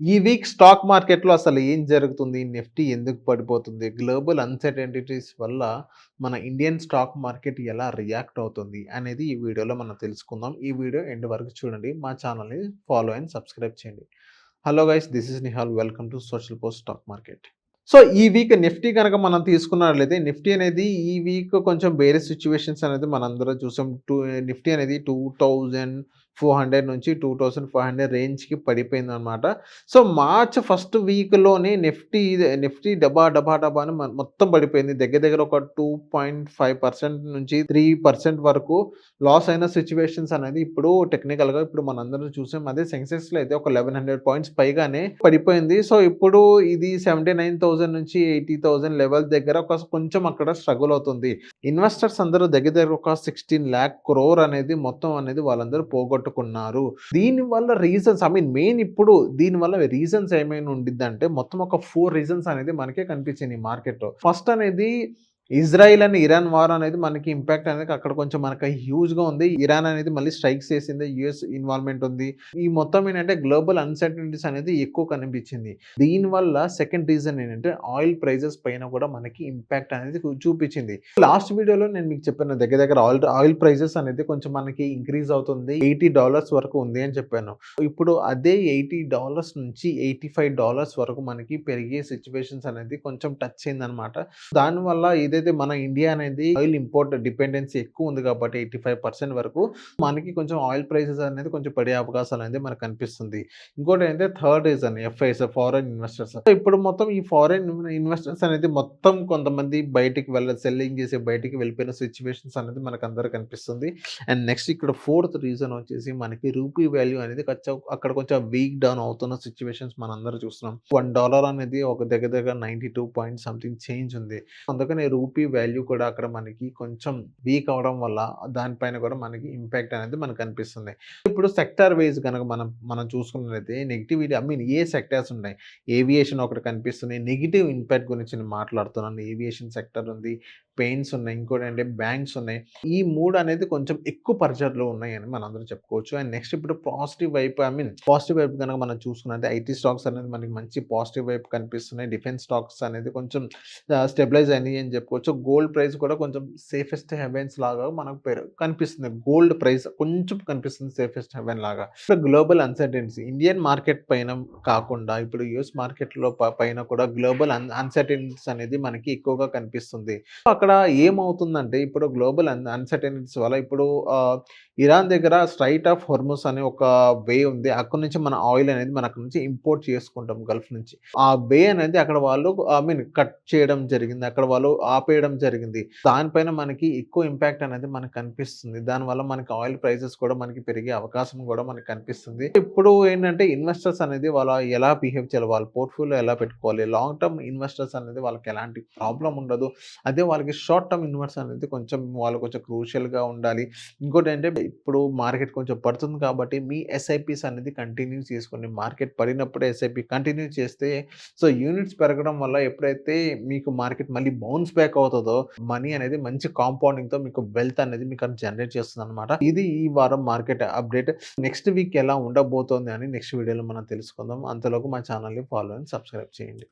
ఈ week stock మార్కెట్‌లో అసలు ఏం జరుగుతుంది? నిఫ్టీ ఎందుకు పడిపోతుంది? గ్లోబల్ అన్‌సర్టెనిటీస్ వల్ల మన ఇండియన్ స్టాక్ మార్కెట్ ఎలా రియాక్ట్ అవుతుంది? అనేది ఈ వీడియోలో మనం తెలుసుకుందాం. ఈ వీడియో ఎండ్ వరకు చూడండి. మా ఛానల్‌ని ఫాలో అండ్ సబ్స్క్రైబ్ చేయండి. Hello guys, this is Nihal. Welcome to social post stock market. So, ఈ వీక్ నిఫ్టీ గనక మనం తీసుకున్నట్లయితే నిఫ్టీ అనేది ఈ వీక్ కొంచెం వేరే సిట్యుయేషన్స్ అనేది మనందరం చూసాం. నిఫ్టీ అనేది 2400 నుంచి 2500 రేంజ్‌కి పడిపోయిందనమాట. సో, మార్చ్ ఫస్ట్ వీక్‌లోనే నిఫ్టీ డబా డబా డబా అని మొత్తం పడిపోయింది. దగ్గర దగ్గర ఒక 2.5% నుంచి 3% వరకు లాస్ అయిన సిట్యుయేషన్స్ అనేది ఇప్పుడు టెక్నికల్‌గా ఇప్పుడు మనందరం చూసాం. అదే సెన్సెక్స్‌లో అయితే ఒక 1100 పాయింట్స్ పైగానే పడిపోయింది. సో, ఇప్పుడు ఇది 79,000 నుంచి 80,000 లెవెల్ దగ్గర కొంచెం అక్కడ స్ట్రగుల్ అవుతుంది. ఇన్వెస్టర్స్ అందరూ దగ్గర దగ్గర ఒక 16 lakh crore అనేది మొత్తం అనేది వాళ్ళందరూ పోగొట్టుకున్నారు. దీనివల్ల రీజన్స్ మెయిన్ ఇప్పుడు దీనివల్ల రీజన్స్ ఏమైనా ఉండిద్దంటే మొత్తం ఒక 4 రీజన్స్ అనేది మనకే కనిపించింది ఈ మార్కెట్‌లో. ఫస్ట్ అనేది ఇజ్రాయిల్ అండ్ ఇరాన్ వార్ అనేది మనకి ఇంపాక్ట్ అనేది అక్కడ కొంచెం మనకి హ్యూజ్‌గా ఉంది. ఇరాన్ అనేది మళ్ళీ స్ట్రైక్స్ చేసింది. యూఎస్ ఇన్వాల్వ్‌మెంట్ ఉంది. ఈ మొత్తం ఏంటంటే గ్లోబల్ అన్‌సర్టెనిటీస్ అనేది ఎక్కువ కనిపించింది. దీనివల్ల సెకండ్ రీజన్ ఏంటంటే ఆయిల్ ప్రైజెస్ పైన కూడా మనకి ఇంపాక్ట్ అనేది చూపించింది. లాస్ట్ వీడియోలో నేను మీకు చెప్పాను దగ్గర దగ్గర ఆయిల్ ప్రైజెస్ అనేది కొంచెం మనకి ఇంక్రీజ్ అవుతుంది. $80 వరకు ఉంది అని చెప్పాను. ఇప్పుడు అదే $80 నుంచి $85 వరకు మనకి పెరిగే సిట్యుయేషన్స్ అనేది కొంచెం టచ్ అయిందనమాట. దానివల్ల ఏదైతే మన ఇండియా అనేది ఆయిల్ ఇంపోర్ట్ డిపెండెన్సీ ఎక్కువ ఉంది కాబట్టి 85% వరకు మనకి కొంచెం ఆయిల్ ప్రైసెస్ అనేది కొంచెం పడే అవకాశాలు అనేది మనకు కనిపిస్తుంది. ఇంకోటి ఏంటంటే third reason FIs, foreign investors. ఇప్పుడు మొత్తం ఈ ఫారెన్ ఇన్వెస్టర్స్ అనేది మొత్తం కొంతమంది సెల్లింగ్ చేసి బయటికి వెళ్ళిపోయిన సిచ్యువేషన్స్ అనేది మనకు అందరూ కనిపిస్తుంది. అండ్ నెక్స్ట్ ఇక్కడ ఫోర్త్ రీజన్ వచ్చేసి మనకి రూపీ వాల్యూ అనేది అక్కడ కొంచెం వీక్ డౌన్ అవుతున్న సిచ్యువేషన్స్ మనందరూ చూస్తున్నాం. $1 అనేది ఒక దగ్గర దగ్గర 92 పాయింట్ సంథింగ్ చేంజ్ ఉంది. అందుకని రూపీ వాల్యూ కూడా అక్కడ మనకి కొంచెం వీక్ అవడం వల్ల దానిపైన కూడా మనకి ఇంపాక్ట్ అనేది మనకు కనిపిస్తుంది. ఇప్పుడు సెక్టార్ వైజ్ కనుక మనం చూసుకున్నట్లయితే నెగటివిటీ ఏ సెక్టార్స్ ఉన్నాయి. ఏవియేషన్ ఒకటి కనిపిస్తుంది. నెగిటివ్ ఇంపాక్ట్ గురించి నేను మాట్లాడుతున్నాను. ఏవియేషన్ సెక్టర్ ఉంది, పెయింట్స్ ఉన్నాయి, ఇంకోటి అంటే బ్యాంక్స్ ఉన్నాయి. ఈ 3 అనేది కొంచెం ఎక్కువ పరిచర్లో ఉన్నాయని మనందరం చెప్పుకోవచ్చు. అండ్ నెక్స్ట్ ఇప్పుడు పాజిటివ్ వైపు కనుక మనం చూసుకున్నట్లయితే ఐటీ స్టాక్స్ అనేది మనకి మంచి పాజిటివ్ వైపు కనిపిస్తున్నాయి. డిఫెన్స్ స్టాక్స్ అనేది కొంచెం స్టెబిలైజ్ అయినాయి అని చెప్పుకోవచ్చు. గోల్డ్ ప్రైస్ కూడా కొంచెం సేఫెస్ట్ హెవెన్స్ లాగా మనకు కనిపిస్తుంది. గోల్డ్ ప్రైస్ కొంచెం కనిపిస్తుంది సేఫెస్ట్ హెవెన్ లాగా. ఇప్పుడు గ్లోబల్ అన్సర్టెనిటీ ఇండియన్ మార్కెట్ పైన కాకుండా ఇప్పుడు యుఎస్ మార్కెట్‌లో పైన కూడా గ్లోబల్ అన్సర్టెనిటీస్ అనేది మనకి ఎక్కువగా కనిపిస్తుంది. అక్కడ ఏమవుతుందంటే ఇప్పుడు గ్లోబల్ అన్సర్టెనిటీస్ వల్ల ఇప్పుడు ఇరాన్ దగ్గర స్ట్రైట్ ఆఫ్ హోర్ముజ్ అనే ఒక వే ఉంది. అక్కడి నుంచి మన ఆయిల్ అనేది మన అక్కడి నుంచి ఇంపోర్ట్ చేసుకుంటాం గల్ఫ్ నుంచి. ఆ వే అనేది అక్కడ వాళ్ళు కట్ చేయడం జరిగింది. అక్కడ వాళ్ళు ఆపేయడం జరిగింది. దానిపైన మనకి ఎక్కువ ఇంపాక్ట్ అనేది మనకు కనిపిస్తుంది. దానివల్ల మనకి ఆయిల్ ప్రైసెస్ కూడా మనకి పెరిగే అవకాశం కూడా మనకు కనిపిస్తుంది. ఇప్పుడు ఏంటంటే ఇన్వెస్టర్స్ అనేది వాళ్ళు ఎలా బిహేవ్ చేయాలి, వాళ్ళ పోర్ట్‌ఫోలియో ఎలా పెట్టుకోవాలి, లాంగ్ టర్మ్ ఇన్వెస్టర్స్ అనేది వాళ్ళకి ఎలాంటి ప్రాబ్లమ్ ఉండదు. అదే వాళ్ళకి షార్ట్ టర్మ్ ఇన్వెస్టర్స్ అనేది వాళ్ళు కొంచెం క్రూషియల్‌గా ఉండాలి. ఇంకోటంటే ఇప్పుడు మార్కెట్ కొంచెం పడుతుంది కాబట్టి మీ ఎస్ఐపీస్ అనేది కంటిన్యూ చేసుకోండి. మార్కెట్ పడినప్పుడే ఎస్ఐపీ కంటిన్యూ చేస్తే సో యూనిట్స్ పెరగడం వల్ల ఎప్పుడైతే మీకు మార్కెట్ మళ్ళీ బౌన్స్ బ్యాక్ అవుతదో మనీ అనేది మంచి కాంపౌండింగ్‌తో మీకు వెల్త్ అనేది మీకు జనరేట్ చేస్తుందన్నమాట. ఇది ఈ వారం మార్కెట్ అప్డేట్. నెక్స్ట్ వీక్ ఎలా ఉండబోతోంది అని నెక్స్ట్ వీడియోలో మనం తెలుసుకుందాం. అంతలోపు మా ఛానల్‌ని ఫాలో అండ్ సబ్స్క్రైబ్ చేయండి.